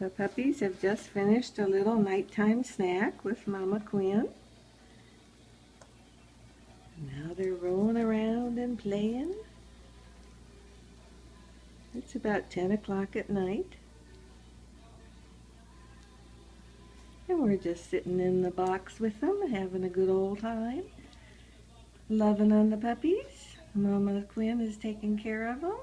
The puppies have just finished a little nighttime snack with Mama Quinn. Now they're rolling around and playing. It's about 10 o'clock at night. And we're just sitting in the box with them, having a good old time. Loving on the puppies. Mama Quinn is taking care of them.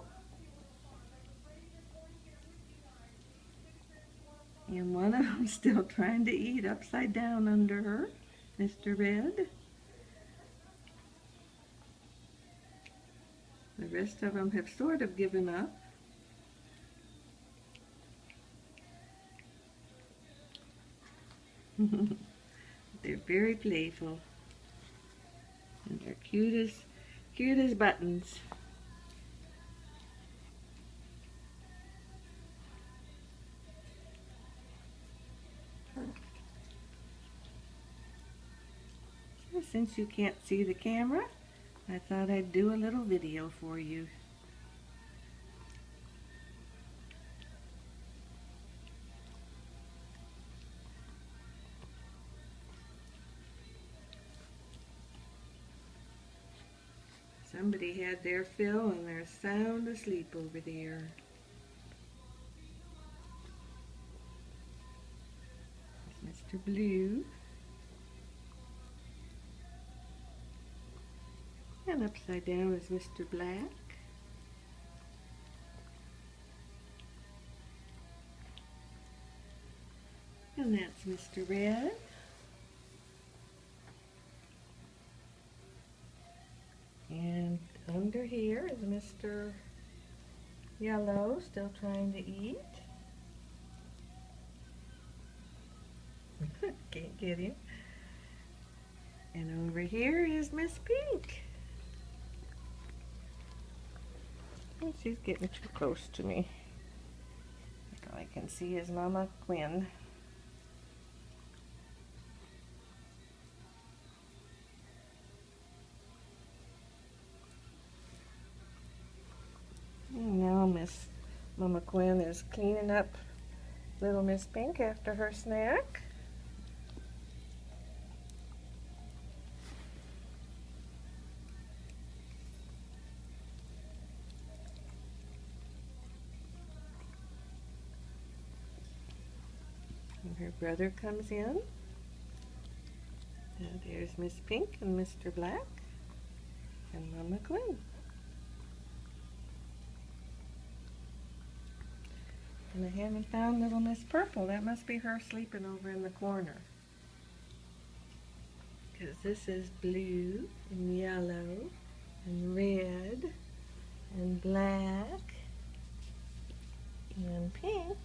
And one of them's still trying to eat upside down under her, Mr. Red. The rest of them have sort of given up. They're very playful. And they're cute as buttons. Since you can't see the camera, I thought I'd do a little video for you. Somebody had their fill and they're sound asleep over there. There's Mr. Blue. And upside down is Mr. Black. And that's Mr. Red. And under here is Mr. Yellow, still trying to eat. Can't get him. And over here is Miss Pink. Oh, she's getting too close to me. All I can see is Mama Quinn. And now Mama Quinn is cleaning up little Miss Pink after her snack. And her brother comes in. And there's Miss Pink and Mr. Black and Mama Quinn. And I haven't found little Miss Purple. That must be her sleeping over in the corner. Because this is blue and yellow and red and black and pink.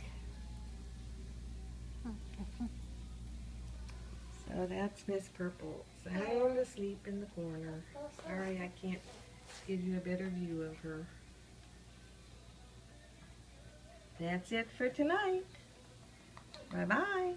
So that's Miss Purple, sound asleep in the corner. Sorry I can't give you a better view of her. That's it for tonight. Bye-bye.